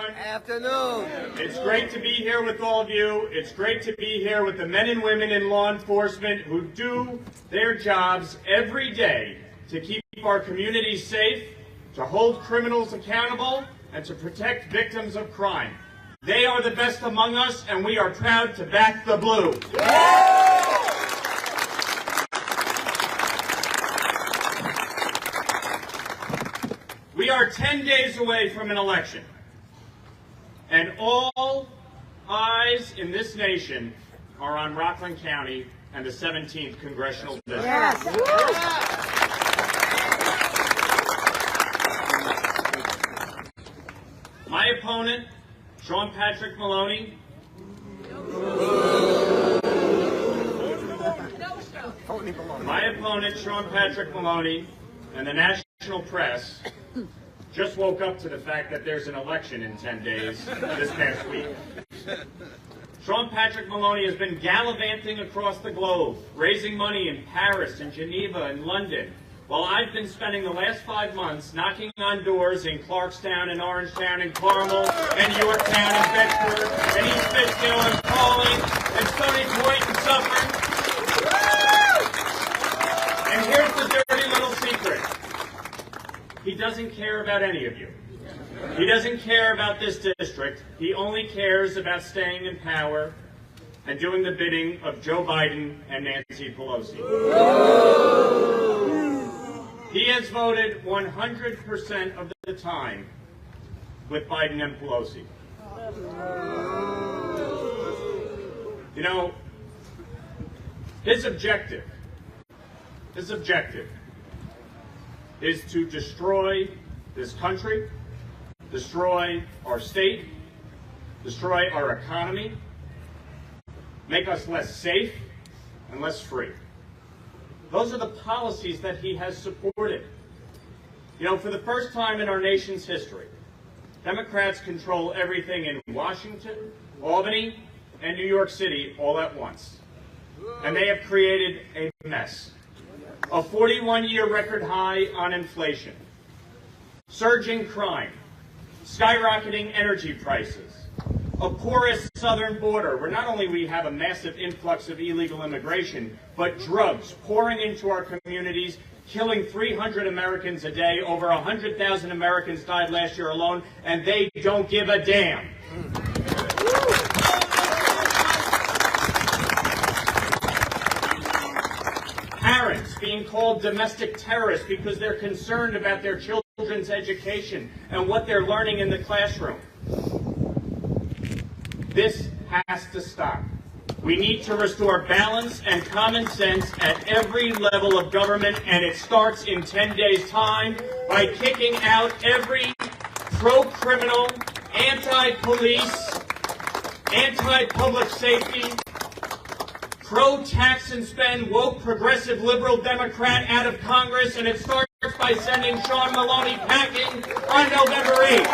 everyone. Afternoon. It's great to be here with all of you. It's great to be here with the men and women in law enforcement who do their jobs every day to keep our communities safe, to hold criminals accountable, and to protect victims of crime. They are the best among us, and we are proud to back the blue. We are 10 days away from an election, and all eyes in this nation are on Rockland County and the 17th Congressional District. Yes. My opponent, Sean Patrick Maloney, and the national press just woke up to the fact that there's an election in 10 days this past week. Sean Patrick Maloney has been gallivanting across the globe, raising money in Paris and Geneva and London, while I've been spending the last 5 months knocking on doors in Clarkstown and Orangetown and Carmel and Yorktown and Bedford and East Fishkill and Pauling and Stony Point and Suffolk. And here's the dirty little secret. He doesn't care about any of you. He doesn't care about this district. He only cares about staying in power and doing the bidding of Joe Biden and Nancy Pelosi. He has voted 100% of the time with Biden and Pelosi. You know, his objective is to destroy this country, destroy our state, destroy our economy, make us less safe and less free. Those are the policies that he has supported. You know, for the first time in our nation's history, Democrats control everything in Washington, Albany, and New York City all at once. And they have created a mess. A 41-year record high on inflation, surging crime, skyrocketing energy prices, a porous southern border where not only we have a massive influx of illegal immigration, but drugs pouring into our communities, killing 300 Americans a day. Over 100,000 Americans died last year alone, and they don't give a damn. Parents being called domestic terrorists because they're concerned about their children's education and what they're learning in the classroom. This has to stop. We need to restore balance and common sense at every level of government, and it starts in 10 days' time by kicking out every pro-criminal, anti-police, anti-public safety, pro-tax and spend, woke, progressive, liberal Democrat out of Congress, and it starts by sending Sean Maloney packing on November 8th.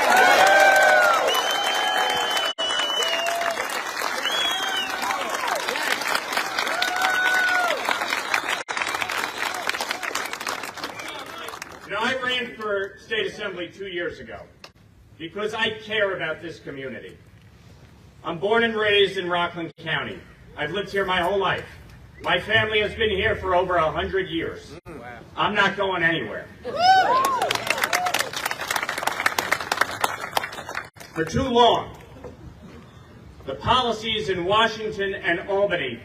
I ran for state assembly 2 years ago because I care about this community. I'm born and raised in Rockland County. I've lived here my whole life. My family has been here for over 100 years. I'm not going anywhere. For too long, the policies in Washington and Albany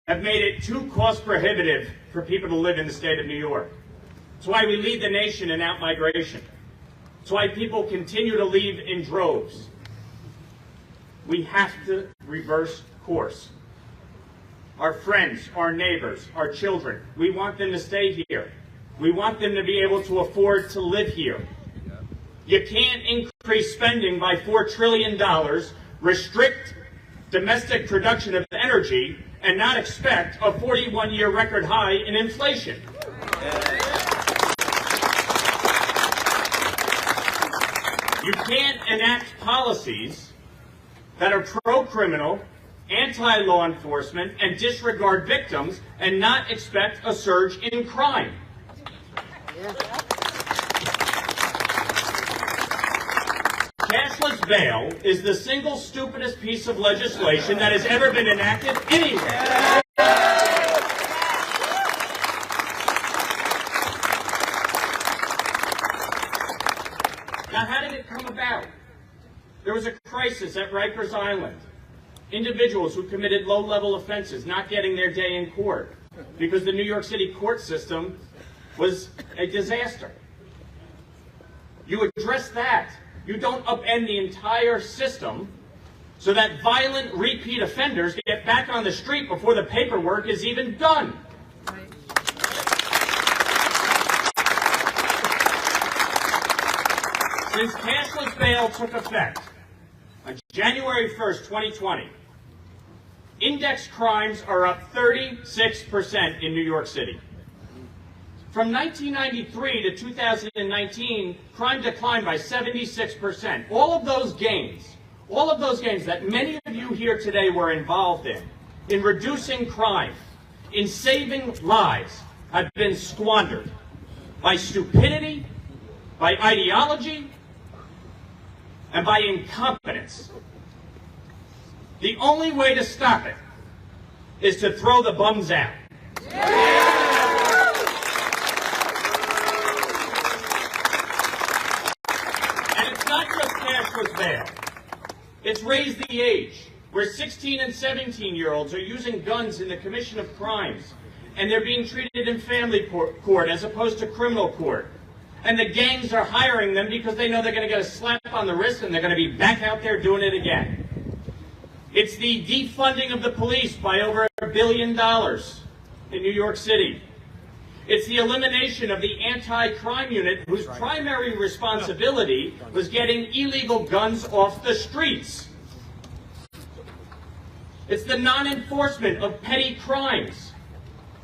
have made it too cost prohibitive for people to live in the state of New York. It's why we lead the nation in outmigration. It's why people continue to leave in droves. We have to reverse course. Our friends, our neighbors, our children, we want them to stay here. We want them to be able to afford to live here. You can't increase spending by $4 trillion, restrict domestic production of energy, and not expect a 41-year record high in inflation. You can't enact policies that are pro-criminal, anti-law enforcement, and disregard victims and not expect a surge in crime. Cashless bail is the single stupidest piece of legislation that has ever been enacted anywhere. Now, how did it come about? There was a crisis at Rikers Island. Individuals who committed low-level offenses not getting their day in court because the New York City court system was a disaster. You address that. You don't upend the entire system so that violent repeat offenders get back on the street before the paperwork is even done. Since cashless bail took effect on January 1st, 2020, index crimes are up 36% in New York City. From 1993 to 2019, crime declined by 76%. All of those gains that many of you here today were involved in reducing crime, in saving lives, have been squandered by stupidity, by ideology, and by incompetence. The only way to stop it is to throw the bums out. And it's not just cashless bail. It's raised the age, where 16 and 17-year-olds are using guns in the commission of crimes, and they're being treated in family court as opposed to criminal court. And the gangs are hiring them because they know they're going to get a slap on the wrist and they're going to be back out there doing it again. It's the defunding of the police by over $1 billion in New York City. It's the elimination of the anti-crime unit whose primary responsibility was getting illegal guns off the streets. It's the non-enforcement of petty crimes,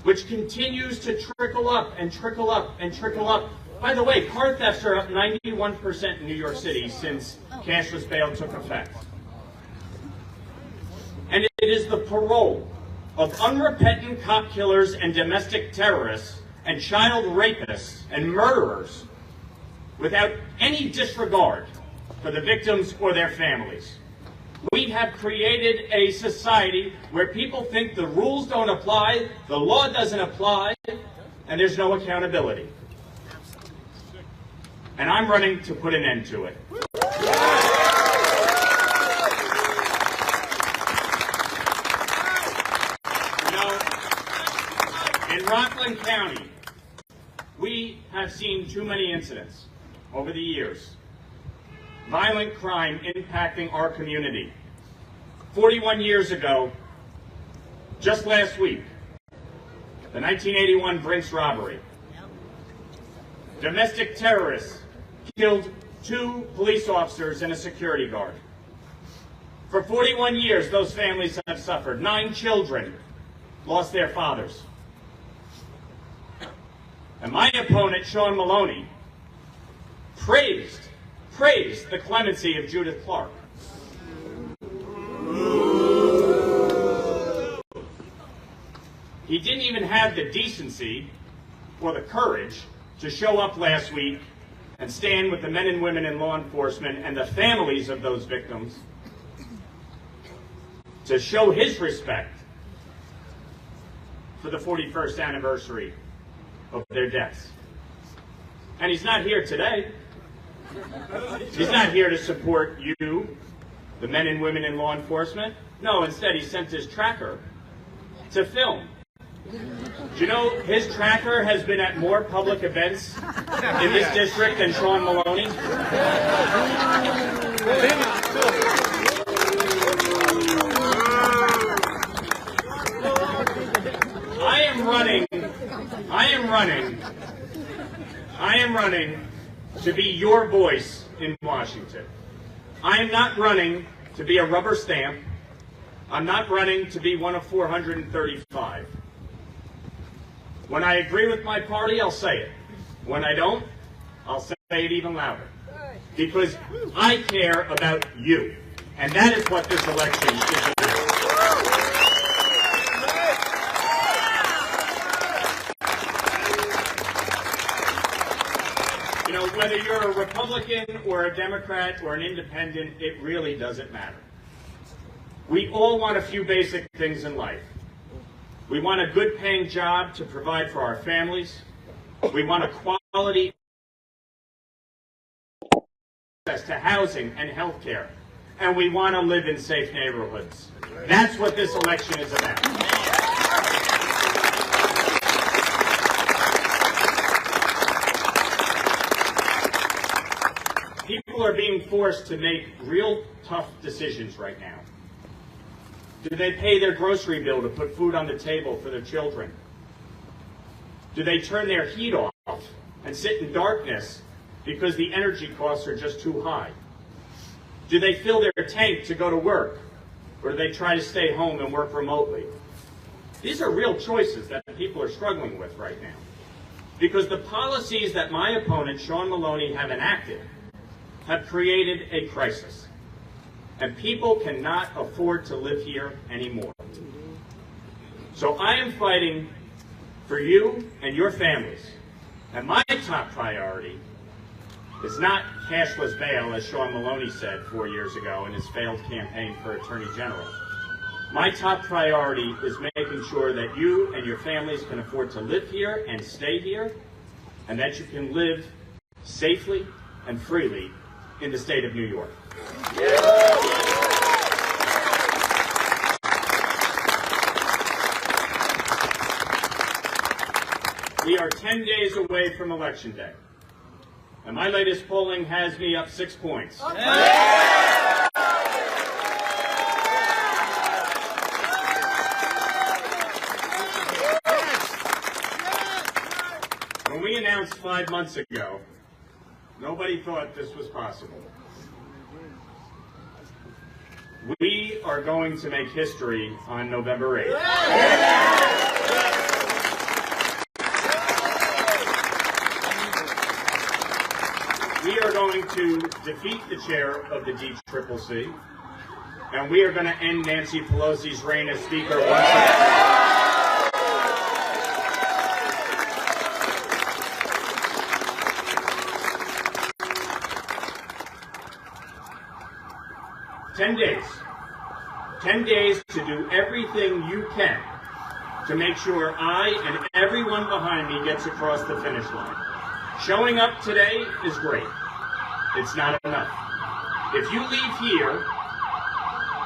which continues to trickle up and trickle up and trickle up. By the way, car thefts are up 91% in New York City since cashless bail took effect. And it is the parole of unrepentant cop killers and domestic terrorists and child rapists and murderers without any disregard for the victims or their families. We have created a society where people think the rules don't apply, the law doesn't apply, and there's no accountability. And I'm running to put an end to it. You know, in Rockland County, we have seen too many incidents over the years. Violent crime impacting our community. 41 years ago, just last week, the 1981 Brinks robbery. Domestic terrorists killed 2 police officers and a security guard. For 41 years, those families have suffered. 9 children lost their fathers. And my opponent, Sean Maloney, praised the clemency of Judith Clark. He didn't even have the decency or the courage to show up last week and stand with the men and women in law enforcement and the families of those victims to show his respect for the 41st anniversary of their deaths. And he's not here today. He's not here to support you, the men and women in law enforcement. No, instead he sent his tracker to film. Do you know his tracker has been at more public events in this district than Sean Maloney? I am running to be your voice in Washington. I am not running to be a rubber stamp. I'm not running to be one of 435. When I agree with my party, I'll say it. When I don't, I'll say it even louder. Because I care about you. And that is what this election is about. You know, whether you're a Republican Republican or a Democrat or an independent, it really doesn't matter. We all want a few basic things in life. We want a good paying job to provide for our families. We want a quality access to housing and health care. And we want to live in safe neighborhoods. That's what this election is about. People are being forced to make real tough decisions right now. Do they pay their grocery bill to put food on the table for their children? Do they turn their heat off and sit in darkness because the energy costs are just too high? Do they fill their tank to go to work, or do they try to stay home and work remotely? These are real choices that people are struggling with right now, because the policies that my opponent, Sean Maloney, have enacted have created a crisis, and people cannot afford to live here anymore. So I am fighting for you and your families, and my top priority is not cashless bail, as Sean Maloney said 4 years ago in his failed campaign for Attorney General. My top priority is making sure that you and your families can afford to live here and stay here, and that you can live safely and freely in the state of New York. We are 10 days away from Election Day, and my latest polling has me up 6 points. When we announced 5 months ago, nobody thought this was possible. We are going to make history on November 8th. We are going to defeat the chair of the DCCC, and we are going to end Nancy Pelosi's reign as Speaker once again. Ten days to do everything you can to make sure I and everyone behind me gets across the finish line. Showing up today is great. It's not enough. If you leave here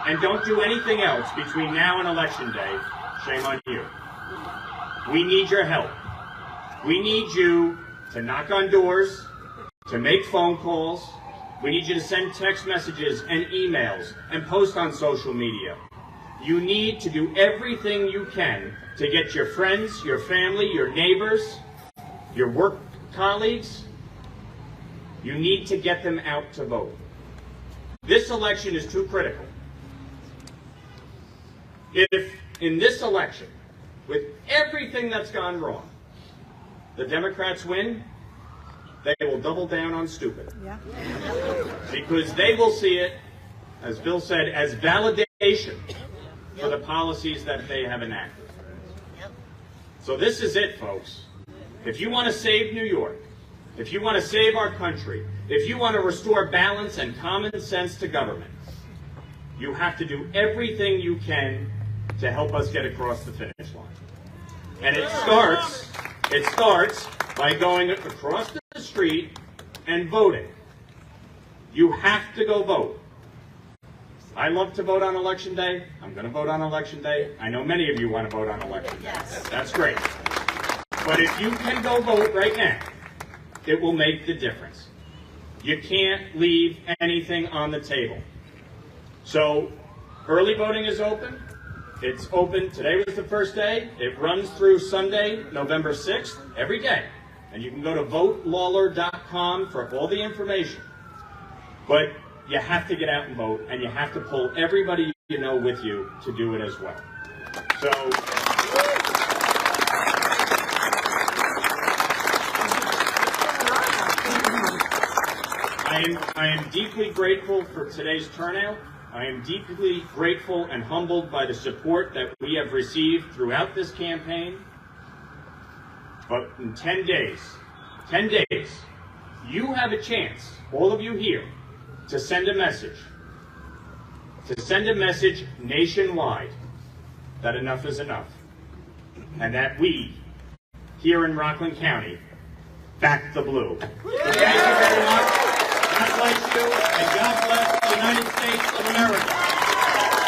and don't do anything else between now and Election Day, shame on you. We need your help. We need you to knock on doors, to make phone calls. We need you to send text messages and emails and post on social media. You need to do everything you can to get your friends, your family, your neighbors, your work colleagues. You need to get them out to vote. This election is too critical. If in this election, with everything that's gone wrong, the Democrats win, they will double down on stupid. Yeah. Because they will see it, as Bill said, as validation for the policies that they have enacted. So this is it, folks. If you want to save New York, if you want to save our country, if you want to restore balance and common sense to government, you have to do everything you can to help us get across the finish line. And it starts by going across the street and voting. You have to go vote. I love to vote on Election Day. I'm going to vote on Election Day. I know many of you want to vote on Election Day. Yes. That's great. But if you can go vote right now, it will make the difference. You can't leave anything on the table. So early voting is open. It's open. Today was the first day. It runs through Sunday, November 6th, every day. And you can go to votelawler.com for all the information. But you have to get out and vote, and you have to pull everybody you know with you to do it as well. So I am deeply grateful for today's turnout. I am deeply grateful and humbled by the support that we have received throughout this campaign. But in 10 days, you have a chance, all of you here, to send a message nationwide that enough is enough, and that we, here in Rockland County, back the blue. So thank you very much. God bless you, and God bless the United States of America.